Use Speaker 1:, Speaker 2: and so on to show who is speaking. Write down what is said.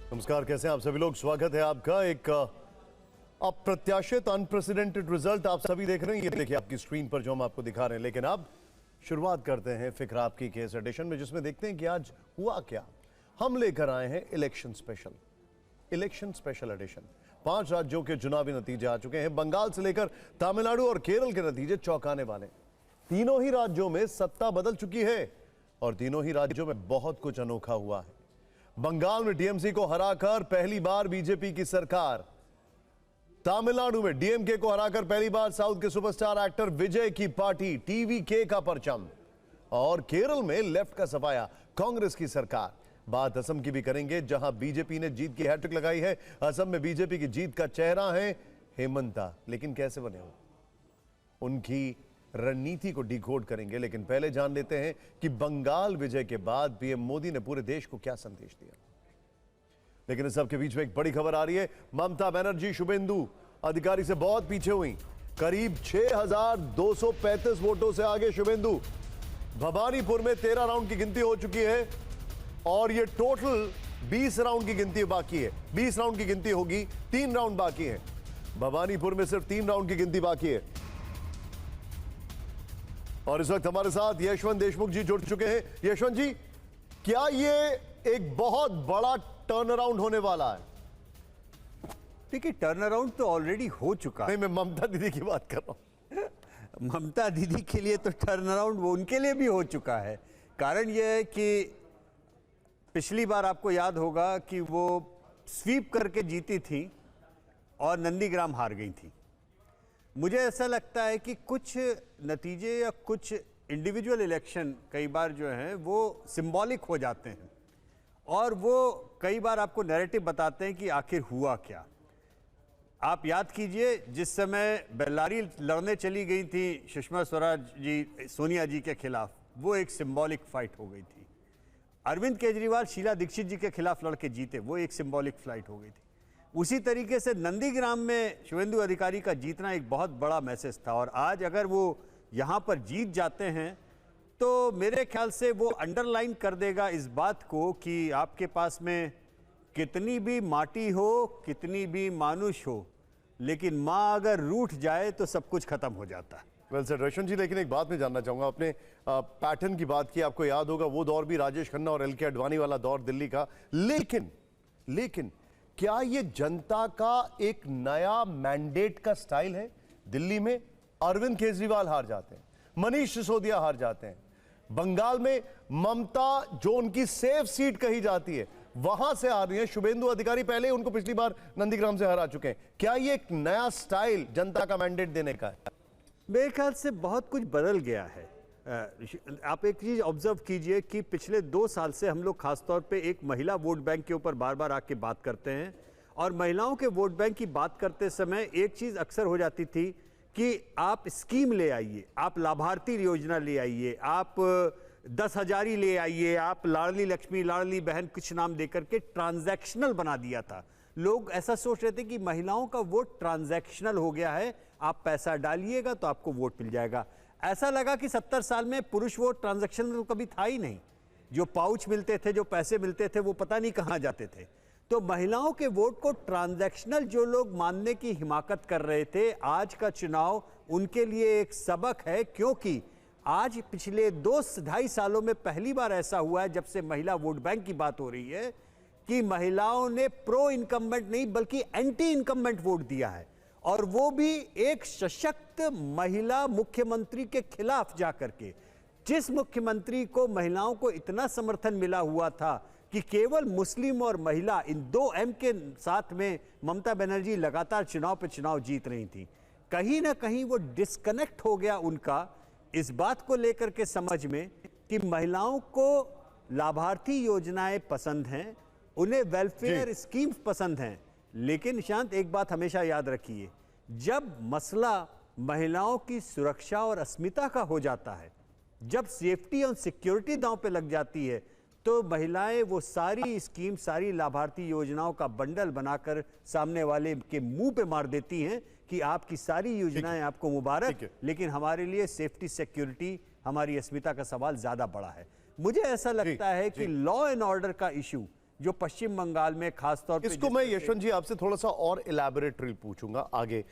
Speaker 1: नमस्कार, कैसे हैं आप सभी लोग। स्वागत है आपका। एक अप्रत्याशित अनप्रेसिडेंटेड रिजल्ट आप सभी देख रहे हैं। ये देखिए आपकी स्क्रीन पर जो हम आपको दिखा रहे हैं। लेकिन अब शुरुआत करते हैं फिक्र आपकी केस एडिशन में, जिसमें देखते हैं कि आज हुआ क्या। हम लेकर आए हैं इलेक्शन स्पेशल एडिशन। 5 राज्यों के चुनावी नतीजे आ चुके हैं। बंगाल से लेकर तमिलनाडु और केरल के नतीजे चौंकाने वाले। तीनों ही राज्यों में सत्ता बदल चुकी है और तीनों ही राज्यों में बहुत कुछ अनोखा हुआ है। बंगाल में टीएमसी को हराकर पहली बार बीजेपी की सरकार, तमिलनाडु में डीएमके को हराकर पहली बार साउथ के सुपरस्टार एक्टर विजय की पार्टी टीवीके का परचम, और केरल में लेफ्ट का सफाया, कांग्रेस की सरकार। बात असम की भी करेंगे, जहां बीजेपी ने जीत की हैट्रिक लगाई है। असम में बीजेपी की जीत का चेहरा है हेमंता। लेकिन कैसे बने हो, उनकी रणनीति को डिकोड करेंगे। लेकिन पहले जान लेते हैं कि बंगाल विजय के बाद पीएम मोदी ने पूरे देश को क्या संदेश दिया। लेकिन इस सब के बीच में एक बड़ी खबर आ रही है। ममता बनर्जी शुभेंदु अधिकारी से बहुत पीछे हुई। करीब 6,235 वोटों से आगे शुभेंदु। भवानीपुर में 13 राउंड की गिनती हो चुकी है और यह टोटल 20 राउंड की गिनती बाकी है। 20 राउंड की गिनती होगी, 3 राउंड बाकी है। भवानीपुर में सिर्फ 3 राउंड की गिनती बाकी है। और इस वक्त हमारे साथ यशवंत देशमुख जी जुड़ चुके हैं। यशवंत जी, क्या ये एक बहुत बड़ा टर्न अराउंड होने वाला है?
Speaker 2: देखिए, टर्न अराउंड तो ऑलरेडी हो चुका है।
Speaker 1: नहीं, मैं ममता दीदी की बात कर रहा हूं।
Speaker 2: ममता दीदी के लिए तो टर्न अराउंड वो उनके लिए भी हो चुका है। कारण यह है कि पिछली बार आपको याद होगा कि वो स्वीप करके जीती थी और नंदीग्राम हार गई थी। मुझे ऐसा लगता है कि कुछ नतीजे या कुछ इंडिविजुअल इलेक्शन कई बार जो हैं वो सिंबॉलिक हो जाते हैं और वो कई बार आपको नैरेटिव बताते हैं कि आखिर हुआ क्या। आप याद कीजिए, जिस समय बेल्लारी लड़ने चली गई थी सुषमा स्वराज जी सोनिया जी के खिलाफ, वो एक सिंबॉलिक फाइट हो गई थी। अरविंद केजरीवाल शीला दीक्षित जी के खिलाफ लड़के जीते, वो एक सिंबॉलिक फाइट हो गई थी। उसी तरीके से नंदीग्राम में शुभेंदु अधिकारी का जीतना एक बहुत बड़ा मैसेज था। और आज अगर वो यहाँ पर जीत जाते हैं तो मेरे ख्याल से वो अंडरलाइन कर देगा इस बात को कि आपके पास में कितनी भी माटी हो, कितनी भी मानुष हो, लेकिन माँ अगर रूठ जाए तो सब कुछ खत्म हो जाता है।
Speaker 1: वेल सेड यशवंत जी। लेकिन एक बात मैं जानना चाहूंगा, आपने पैटर्न की बात की। आपको याद होगा वो दौर भी राजेश खन्ना और एलके आडवाणी वाला दौर दिल्ली का। लेकिन क्या ये जनता का एक नया मैंडेट का स्टाइल है? दिल्ली में अरविंद केजरीवाल हार जाते हैं, मनीष सिसोदिया हार जाते हैं। बंगाल में ममता, जो उनकी सेफ सीट कही जाती है, वहां से आ रही है। शुभेंदु अधिकारी पहले उनको पिछली बार नंदीग्राम से हरा चुके हैं। क्या ये एक नया स्टाइल जनता का मैंडेट देने का है?
Speaker 2: मेरे ख्याल से बहुत कुछ बदल गया है। आप एक चीज ऑब्जर्व कीजिए कि पिछले 2 साल से हम लोग खासतौर पे एक महिला वोट बैंक के ऊपर बार बार आके बात करते हैं। और महिलाओं के वोट बैंक की बात करते समय एक चीज अक्सर हो जाती थी कि आप स्कीम ले आइए, आप लाभार्थी योजना ले आइए, आप 10,000 ले आइए, आप लाडली लक्ष्मी, लाडली बहन, कुछ नाम देकर के ट्रांजैक्शनल बना दिया था। लोग ऐसा सोच रहे थे कि महिलाओं का वोट ट्रांजैक्शनल हो गया है, आप पैसा डालिएगा तो आपको वोट मिल जाएगा। ऐसा लगा कि 70 साल में पुरुष वोट ट्रांजैक्शनल तो कभी था ही नहीं। जो पाउच मिलते थे, जो पैसे मिलते थे, वो पता नहीं कहां जाते थे। तो महिलाओं के वोट को ट्रांजैक्शनल जो लोग मानने की हिमाकत कर रहे थे, आज का चुनाव उनके लिए एक सबक है। क्योंकि आज पिछले 2-2.5 सालों में पहली बार ऐसा हुआ है, जब से महिला वोट बैंक की बात हो रही है, कि महिलाओं ने प्रो इनकम्बेंट नहीं बल्कि एंटी इनकम्बेंट वोट दिया है। और वो भी एक सशक्त महिला मुख्यमंत्री के खिलाफ जाकर के, जिस मुख्यमंत्री को महिलाओं को इतना समर्थन मिला हुआ था कि केवल मुस्लिम और महिला, इन 2 एम के साथ में ममता बनर्जी लगातार चुनाव पे चुनाव जीत रही थी। कहीं ना कहीं वो डिस्कनेक्ट हो गया उनका इस बात को लेकर के समझ में कि महिलाओं को लाभार्थी योजनाएं पसंद हैं, उन्हें वेलफेयर स्कीम्स पसंद हैं। लेकिन शांत, एक बात हमेशा याद रखिए, जब मसला महिलाओं की सुरक्षा और अस्मिता का हो जाता है, जब सेफ्टी और सिक्योरिटी दांव पे लग जाती है, तो महिलाएं वो सारी स्कीम, सारी लाभार्थी योजनाओं का बंडल बनाकर सामने वाले के मुंह पे मार देती हैं कि आपकी सारी योजनाएं आपको मुबारक, लेकिन हमारे लिए सेफ्टी, सिक्योरिटी, हमारी अस्मिता का सवाल ज्यादा बड़ा है। मुझे ऐसा लगता है कि लॉ एंड ऑर्डर का इशू जो पश्चिम बंगाल में खासतौर पे
Speaker 1: इसको मैं यशवंत जी आपसे थोड़ा सा और इलैबोरेटली पूछूंगा आगे।